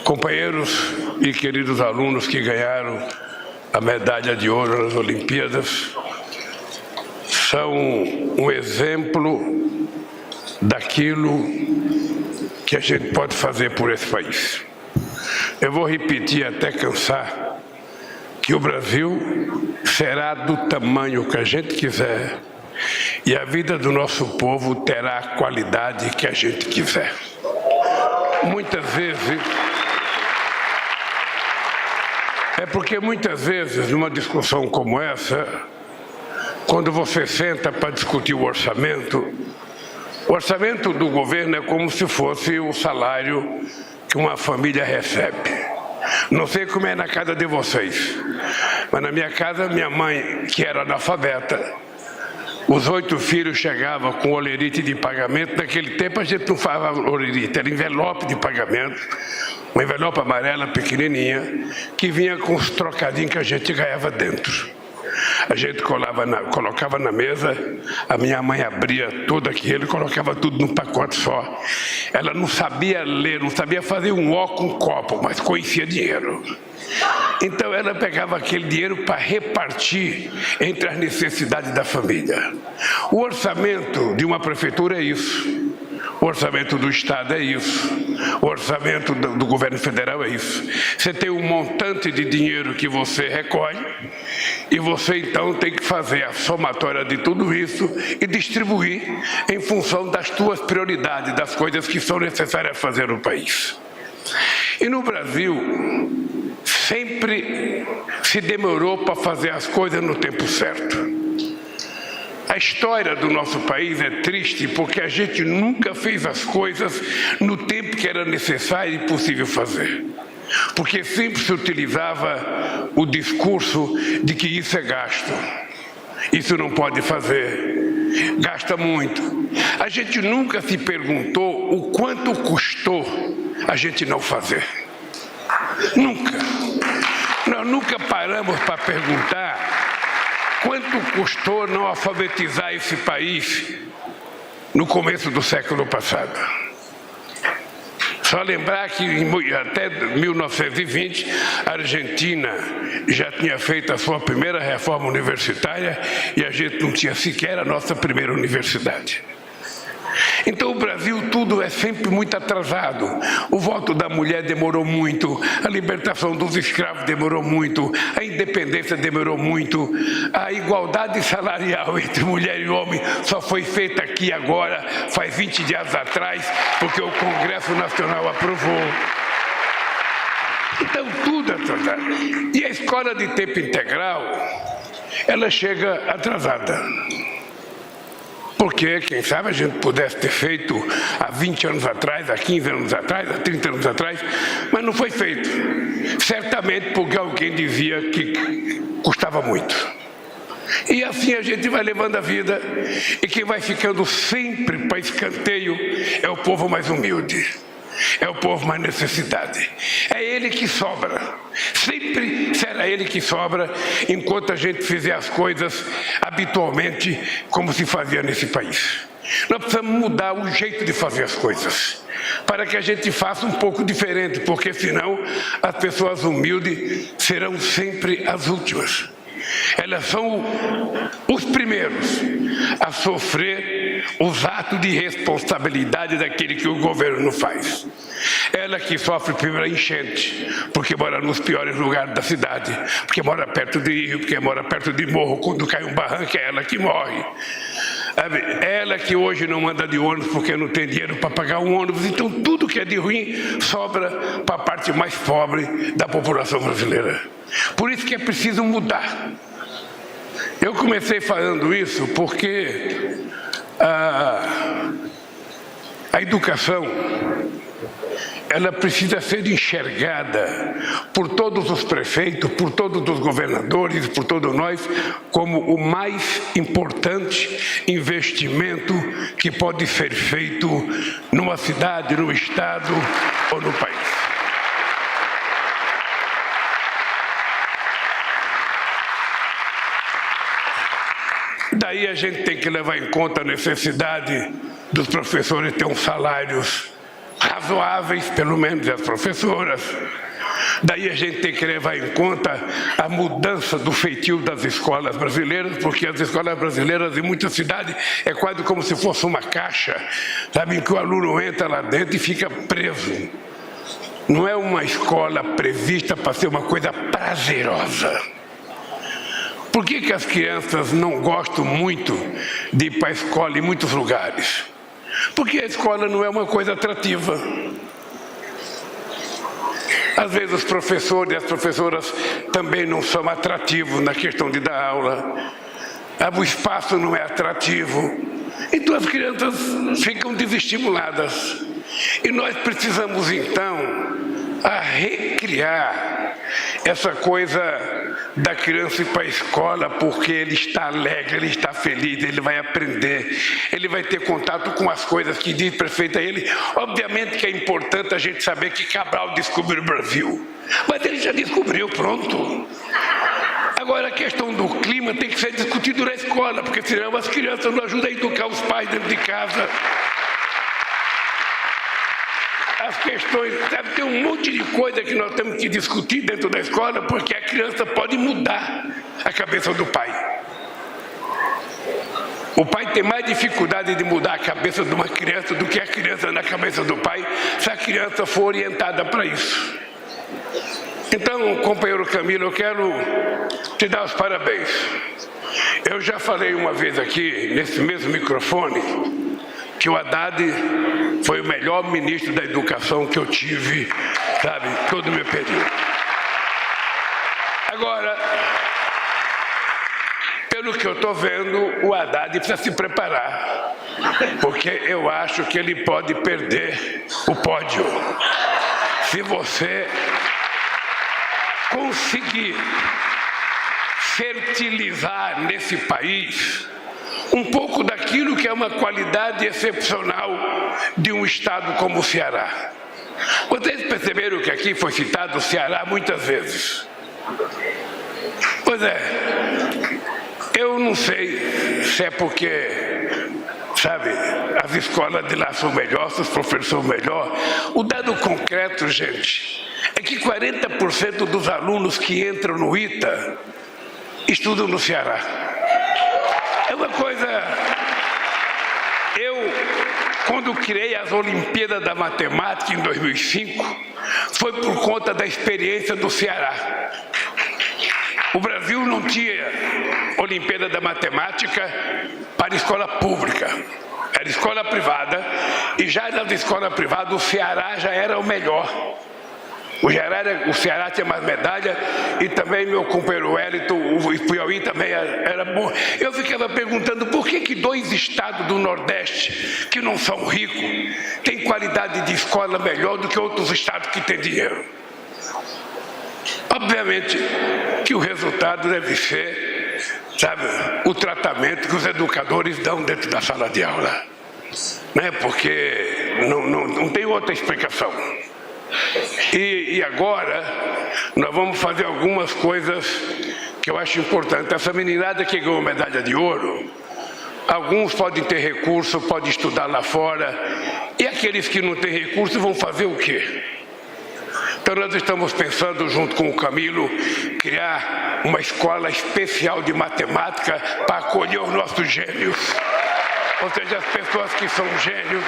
Companheiros e queridos alunos que ganharam a medalha de ouro nas Olimpíadas, são um exemplo daquilo que a gente pode fazer por esse país. Eu vou repetir até cansar que o Brasil será do tamanho que a gente quiser e a vida do nosso povo terá a qualidade que a gente quiser. Muitas vezes, numa discussão como essa, quando você senta para discutir o orçamento do governo é como se fosse o salário que uma família recebe. Não sei como é na casa de vocês, mas na minha casa, minha mãe, que era analfabeta, os 8 filhos chegavam com olerite de pagamento. Naquele tempo a gente não falava olerite, era envelope de pagamento, uma envelope amarela pequenininha, que vinha com os trocadinhos que a gente ganhava dentro. A gente colocava na mesa, a minha mãe abria tudo aquilo e colocava tudo num pacote só. Ela não sabia ler, não sabia fazer um ó com um copo, mas conhecia dinheiro. Então ela pegava aquele dinheiro para repartir entre as necessidades da família. O orçamento de uma prefeitura é isso. O orçamento do Estado é isso. O orçamento do governo federal é isso. Você tem um montante de dinheiro que você recolhe e você então tem que fazer a somatória de tudo isso e distribuir em função das suas prioridades, das coisas que são necessárias fazer no país. E no Brasil, sempre se demorou para fazer as coisas no tempo certo. A história do nosso país é triste porque a gente nunca fez as coisas no tempo que era necessário e possível fazer. Porque sempre se utilizava o discurso de que isso é gasto. Isso não pode fazer. Gasta muito. A gente nunca se perguntou o quanto custou a gente não fazer. Nunca. Nós nunca paramos para perguntar quanto custou não alfabetizar esse país no começo do século passado. Só lembrar que até 1920 a Argentina já tinha feito a sua primeira reforma universitária e a gente não tinha sequer a nossa primeira universidade. Então o Brasil tudo é sempre muito atrasado. O voto da mulher demorou muito, a libertação dos escravos demorou muito, a independência demorou muito, a igualdade salarial entre mulher e homem só foi feita aqui agora, faz 20 dias atrás, porque o Congresso Nacional aprovou. Então tudo é atrasado. E a escola de tempo integral, ela chega atrasada. Porque, quem sabe, a gente pudesse ter feito há 20 anos atrás, há 15 anos atrás, há 30 anos atrás, mas não foi feito. Certamente porque alguém dizia que custava muito. E assim a gente vai levando a vida, e quem vai ficando sempre para escanteio é o povo mais humilde. É o povo mais necessidade. É ele que sobra. Sempre será ele que sobra enquanto a gente fizer as coisas habitualmente como se fazia nesse país. Nós precisamos mudar o jeito de fazer as coisas para que a gente faça um pouco diferente, porque senão as pessoas humildes serão sempre as últimas. Elas são os primeiros a sofrer os atos de responsabilidade daquele que o governo não faz. Ela que sofre primeiro a enchente, porque mora nos piores lugares da cidade, porque mora perto de rio, porque mora perto de morro, quando cai um barranco é ela que morre. Ela que hoje não anda de ônibus porque não tem dinheiro para pagar um ônibus. Então tudo que é de ruim sobra para a parte mais pobre da população brasileira. Por isso que é preciso mudar. Eu comecei falando isso porque a educação, ela precisa ser enxergada por todos os prefeitos, por todos os governadores, por todos nós, como o mais importante investimento que pode ser feito numa cidade, no estado ou no país. Daí a gente tem que levar em conta a necessidade dos professores ter uns salários razoáveis, pelo menos as professoras. Daí a gente tem que levar em conta a mudança do feitio das escolas brasileiras, porque as escolas brasileiras em muitas cidades é quase como se fosse uma caixa, sabe, em que o aluno entra lá dentro e fica preso. Não é uma escola prevista para ser uma coisa prazerosa. Por que as crianças não gostam muito de ir para a escola em muitos lugares? Porque a escola não é uma coisa atrativa. Às vezes os professores e as professoras também não são atrativos na questão de dar aula. O espaço não é atrativo. Então as crianças ficam desestimuladas. E nós precisamos então recriar essa coisa da criança ir para a escola porque ele está alegre, ele está feliz, ele vai aprender, ele vai ter contato com as coisas que diz prefeito a ele. Obviamente que é importante a gente saber que Cabral descobriu o Brasil, mas ele já descobriu, pronto. Agora a questão do clima tem que ser discutido na escola, porque senão as crianças não ajudam a educar os pais dentro de casa. As questões, sabe, tem um monte de coisa que nós temos que discutir dentro da escola, porque a criança pode mudar a cabeça do pai. O pai tem mais dificuldade de mudar a cabeça de uma criança do que a criança na cabeça do pai, se a criança for orientada para isso. Então, companheiro Camilo, eu quero te dar os parabéns. Eu já falei uma vez aqui, nesse mesmo microfone, que o Haddad foi o melhor ministro da educação que eu tive, sabe, todo o meu período. Agora, pelo que eu estou vendo, o Haddad precisa se preparar, porque eu acho que ele pode perder o pódio. Se você conseguir fertilizar nesse país um pouco daquilo que é uma qualidade excepcional de um estado como o Ceará. Vocês perceberam que aqui foi citado o Ceará muitas vezes. Pois é, eu não sei se é porque, sabe, as escolas de lá são melhores, os professores são melhores. O dado concreto, gente, é que 40% dos alunos que entram no ITA estudam no Ceará. É uma coisa... Quando criei as Olimpíadas da Matemática em 2005, foi por conta da experiência do Ceará. O Brasil não tinha Olimpíada da Matemática para escola pública. Era escola privada, e já nas escolas privadas o Ceará já era o melhor. O Ceará tinha mais medalha, e também meu companheiro Wellington, o Piauí também era bom. Eu ficava perguntando por que 2 estados do Nordeste, que não são ricos, têm qualidade de escola melhor do que outros estados que têm dinheiro. Obviamente que o resultado deve ser, sabe, o tratamento que os educadores dão dentro da sala de aula, né? Porque não tem outra explicação. E agora nós vamos fazer algumas coisas que eu acho importante. Essa meninada que ganhou medalha de ouro, alguns podem ter recurso, podem estudar lá fora, e aqueles que não têm recurso vão fazer o quê? Então nós estamos pensando, junto com o Camilo, criar uma escola especial de matemática para acolher os nossos gênios. Ou seja, as pessoas que são gênios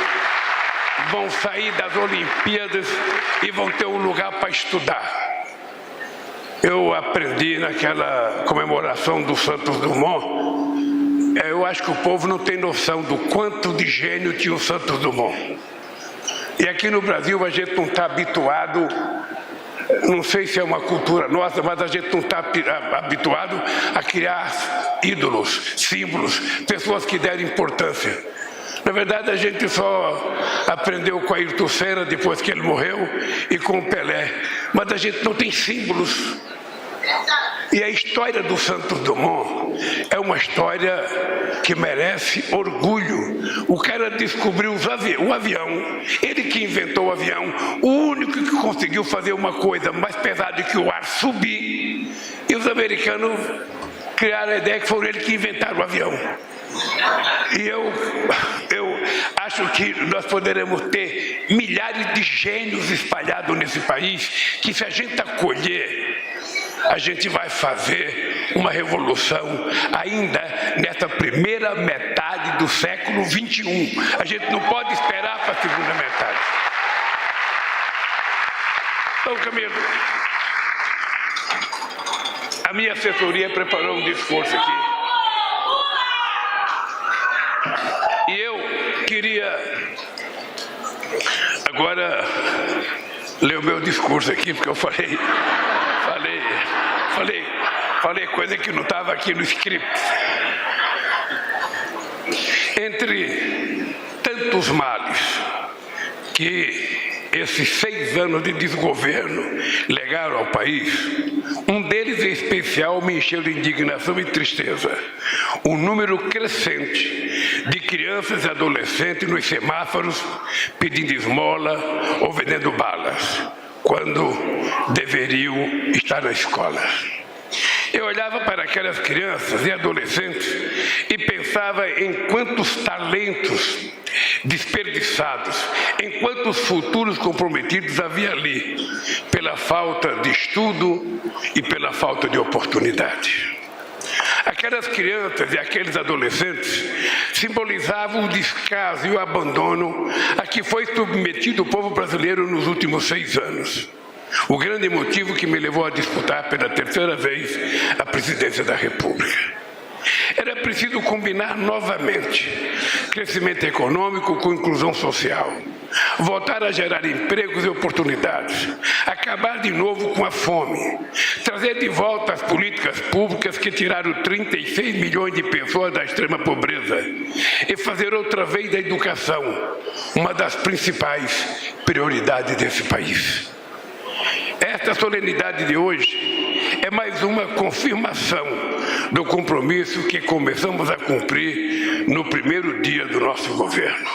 vão sair das Olimpíadas e vão ter um lugar para estudar. Eu aprendi naquela comemoração do Santos Dumont, eu acho que o povo não tem noção do quanto de gênio tinha o Santos Dumont. E aqui no Brasil a gente não está habituado, não sei se é uma cultura nossa, mas a gente não está habituado a criar ídolos, símbolos, pessoas que deram importância. Na verdade, a gente só aprendeu com Ayrton Senna depois que ele morreu e com o Pelé, mas a gente não tem símbolos. E a história do Santos Dumont é uma história que merece orgulho. O cara descobriu o avião, ele que inventou o avião, o único que conseguiu fazer uma coisa mais pesada que o ar subir, e os americanos criaram a ideia que foram eles que inventaram o avião. E eu acho que nós poderemos ter milhares de gênios espalhados nesse país, que se a gente acolher, a gente vai fazer uma revolução ainda nessa primeira metade do século XXI. A gente não pode esperar para a segunda metade. Então, Camilo, a minha assessoria preparou um discurso aqui. E eu queria agora ler o meu discurso aqui, porque eu falei coisa que não estava aqui no script. Entre tantos males que esses 6 anos de desgoverno legaram ao país, um deles em especial me encheu de indignação e tristeza. O número crescente de crianças e adolescentes nos semáforos pedindo esmola ou vendendo balas, quando deveriam estar na escola. Eu olhava para aquelas crianças e adolescentes e pensava em quantos talentos desperdiçados, em quantos futuros comprometidos havia ali, pela falta de estudo e pela falta de oportunidade. Aquelas crianças e aqueles adolescentes simbolizavam o descaso e o abandono a que foi submetido o povo brasileiro nos últimos 6 anos. O grande motivo que me levou a disputar pela 3ª vez a presidência da República. Era preciso combinar novamente crescimento econômico com inclusão social, voltar a gerar empregos e oportunidades, acabar de novo com a fome, trazer de volta as políticas públicas que tiraram 36 milhões de pessoas da extrema pobreza e fazer outra vez da educação uma das principais prioridades desse país. Esta solenidade de hoje é mais uma confirmação do compromisso que começamos a cumprir no primeiro dia do nosso governo.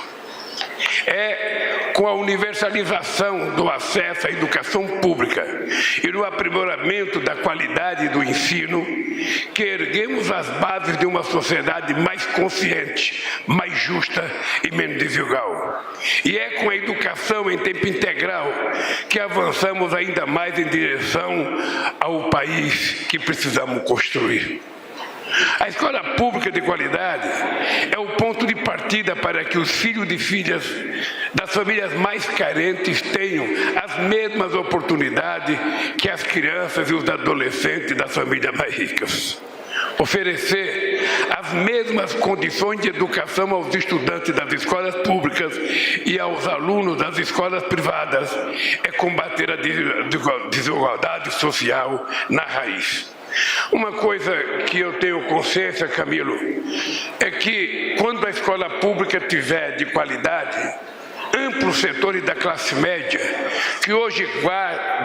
É com a universalização do acesso à educação pública e no aprimoramento da qualidade do ensino que erguemos as bases de uma sociedade mais consciente, mais justa e menos desigual. E é com a educação em tempo integral que avançamos ainda mais em direção ao país que precisamos construir. A escola pública de qualidade é o ponto de partida para que os filhos e filhas das famílias mais carentes tenham as mesmas oportunidades que as crianças e os adolescentes das famílias mais ricas. Oferecer as mesmas condições de educação aos estudantes das escolas públicas e aos alunos das escolas privadas é combater a desigualdade social na raiz. Uma coisa que eu tenho consciência, Camilo, é que quando a escola pública tiver de qualidade, amplos setores da classe média, que hoje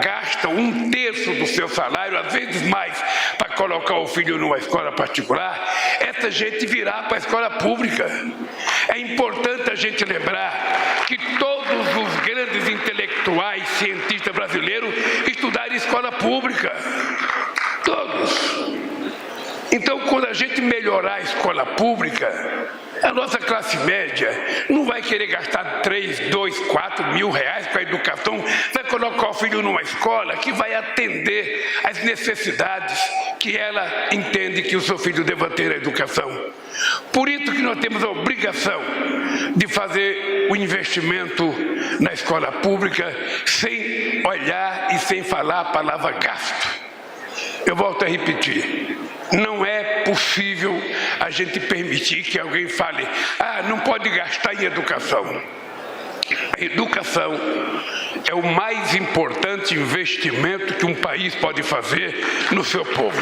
gastam 1/3 do seu salário, às vezes mais, para colocar o filho numa escola particular, essa gente virá para a escola pública. É importante a gente lembrar que todos os grandes intelectuais, cientistas brasileiros estudaram em escola pública. Todos. Então, quando a gente melhorar a escola pública, a nossa classe média não vai querer gastar 3, 2, 4 mil reais com a educação, vai colocar o filho numa escola que vai atender às necessidades que ela entende que o seu filho deva ter a educação. Por isso que nós temos a obrigação de fazer o investimento na escola pública sem olhar e sem falar a palavra gasto. Eu volto a repetir, não é possível a gente permitir que alguém fale, não pode gastar em educação. A educação é o mais importante investimento que um país pode fazer no seu povo.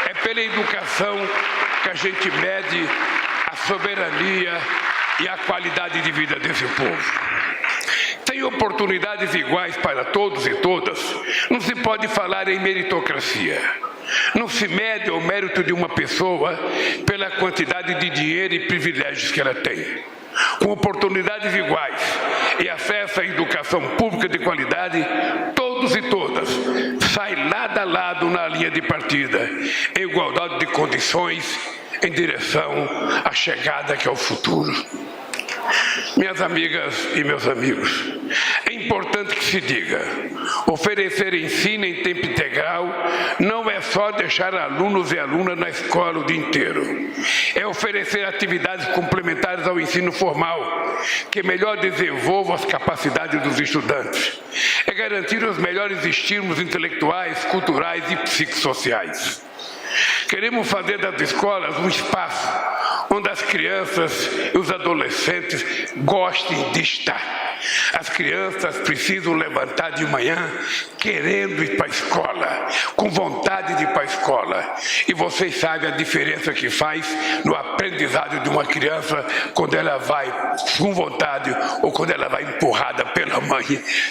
É pela educação que a gente mede a soberania e a qualidade de vida desse povo. Sem oportunidades iguais para todos e todas, não se pode falar em meritocracia. Não se mede o mérito de uma pessoa pela quantidade de dinheiro e privilégios que ela tem. Com oportunidades iguais e acesso à educação pública de qualidade, todos e todas saem lado a lado na linha de partida, em igualdade de condições, em direção à chegada que é o futuro. Minhas amigas e meus amigos, é importante que se diga, oferecer ensino em tempo integral não é só deixar alunos e alunas na escola o dia inteiro. É oferecer atividades complementares ao ensino formal, que melhor desenvolvam as capacidades dos estudantes. É garantir os melhores estímulos intelectuais, culturais e psicossociais. Queremos fazer das escolas um espaço onde as crianças e os adolescentes gostem de estar. As crianças precisam levantar de manhã querendo ir para a escola, com vontade de ir para a escola. E vocês sabem a diferença que faz no aprendizado de uma criança quando ela vai com vontade ou quando ela vai empurrada pela mãe,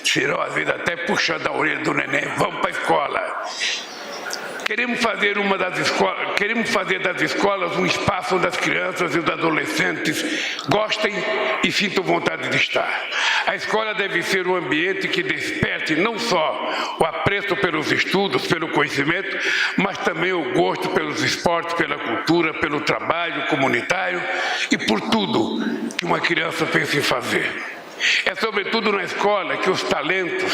serão às vezes até puxando a orelha do neném, vamos para a escola. Queremos fazer das escolas um espaço onde as crianças e os adolescentes gostem e sintam vontade de estar. A escola deve ser um ambiente que desperte não só o apreço pelos estudos, pelo conhecimento, mas também o gosto pelos esportes, pela cultura, pelo trabalho comunitário e por tudo que uma criança pensa em fazer. É sobretudo na escola que os talentos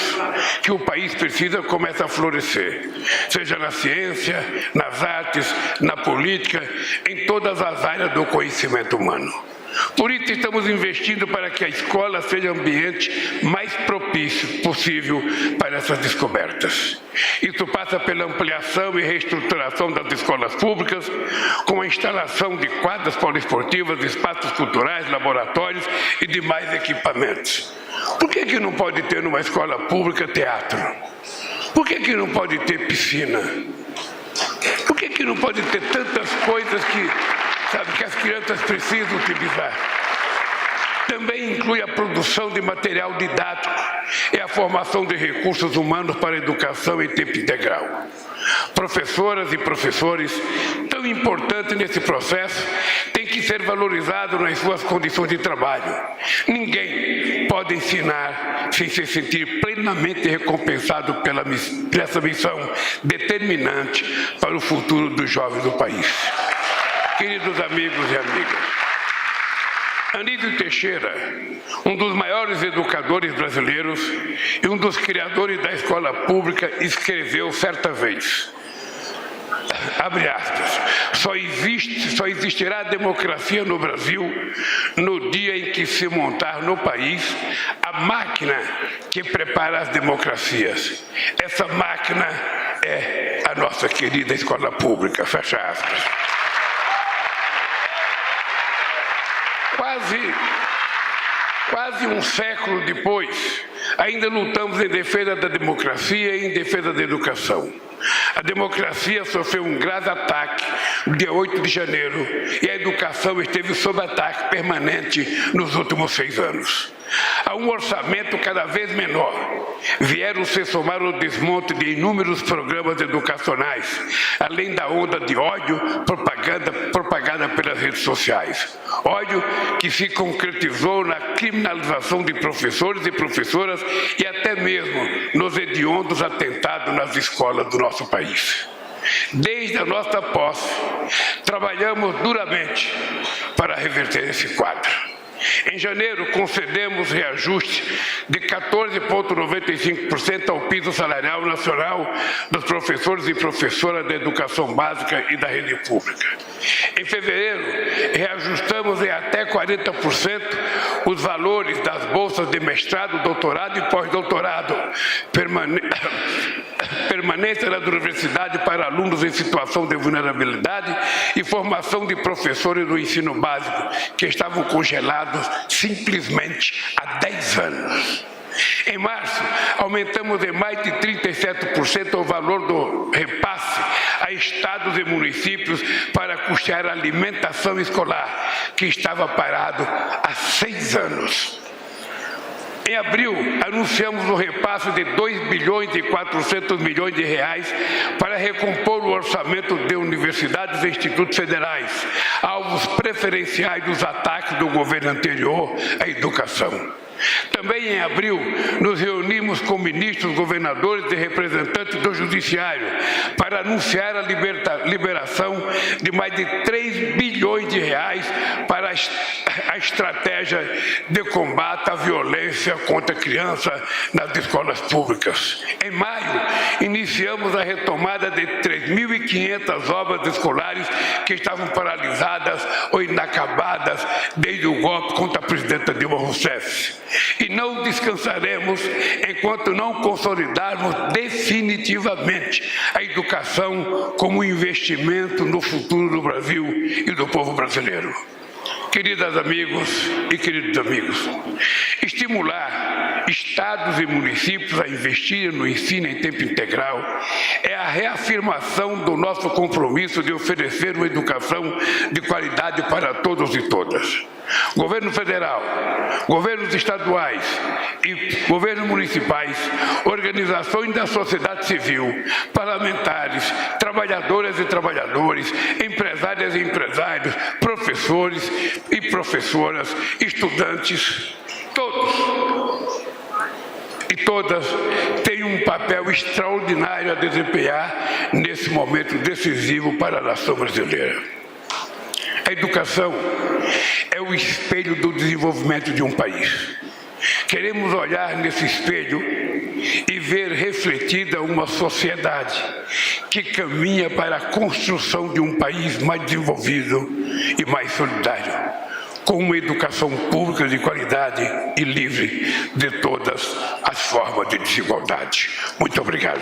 que o país precisa começam a florescer, seja na ciência, nas artes, na política, em todas as áreas do conhecimento humano. Por isso estamos investindo para que a escola seja o ambiente mais propício possível para essas descobertas. Isso passa pela ampliação e reestruturação das escolas públicas, com a instalação de quadras poliesportivas, espaços culturais, laboratórios e demais equipamentos. Por que não pode ter numa escola pública teatro? Por que não pode ter piscina? Por que não pode ter tantas coisas que as crianças precisam utilizar? Também inclui a produção de material didático e a formação de recursos humanos para a educação em tempo integral. Professoras e professores, tão importantes nesse processo, têm que ser valorizados nas suas condições de trabalho. Ninguém pode ensinar sem se sentir plenamente recompensado por essa missão determinante para o futuro dos jovens do país. Queridos amigos e amigas, Anísio Teixeira, um dos maiores educadores brasileiros e um dos criadores da escola pública, escreveu certa vez, abre aspas, só existirá democracia no Brasil no dia em que se montar no país a máquina que prepara as democracias. Essa máquina é a nossa querida escola pública, fecha aspas. Quase um século depois, ainda lutamos em defesa da democracia e em defesa da educação. A democracia sofreu um grave ataque no dia 8 de janeiro e a educação esteve sob ataque permanente nos últimos 6 anos. A um orçamento cada vez menor, vieram se somar o desmonte de inúmeros programas educacionais, além da onda de ódio propagada pelas redes sociais. Ódio que se concretizou na criminalização de professores e professoras e até mesmo nos hediondos atentados nas escolas do nosso país. Desde a nossa posse, trabalhamos duramente para reverter esse quadro. Em janeiro, concedemos reajuste de 14,95% ao piso salarial nacional dos professores e professoras da educação básica e da rede pública. Em fevereiro, reajustamos em até 40% os valores das bolsas de mestrado, doutorado e pós-doutorado, permanência na universidade para alunos em situação de vulnerabilidade e formação de professores do ensino básico que estavam congelados simplesmente há 10 anos. Em março, aumentamos em mais de 37% o valor do repasse a estados e municípios para custear a alimentação escolar, que estava parado há 6 anos. Em abril, anunciamos o repasse de 2 bilhões e 400 milhões de reais para recompor o orçamento de universidades e institutos federais, alvos preferenciais dos ataques do governo anterior à educação. Também em abril, nos reunimos com ministros, governadores e representantes do Judiciário para anunciar a liberação de mais de 3 bilhões de reais para a estratégia de combate à violência contra a criança nas escolas públicas. Em maio, iniciamos a retomada de 3.500 obras escolares que estavam paralisadas ou inacabadas desde o golpe contra a presidenta Dilma Rousseff. E não descansaremos enquanto não consolidarmos definitivamente a educação como investimento no futuro do Brasil e do povo brasileiro. Queridas amigos e queridos amigos, estimular estados e municípios a investirem no ensino em tempo integral é a reafirmação do nosso compromisso de oferecer uma educação de qualidade para todos e todas. Governo federal, governos estaduais e governos municipais, organizações da sociedade civil, parlamentares, trabalhadoras e trabalhadores, empresárias e empresários, professores e professoras, estudantes, todos e todas têm um papel extraordinário a desempenhar nesse momento decisivo para a nação brasileira. A educação é o espelho do desenvolvimento de um país. Queremos olhar nesse espelho e ver refletida uma sociedade que caminha para a construção de um país mais desenvolvido e mais solidário, com uma educação pública de qualidade e livre de todas as formas de desigualdade. Muito obrigado.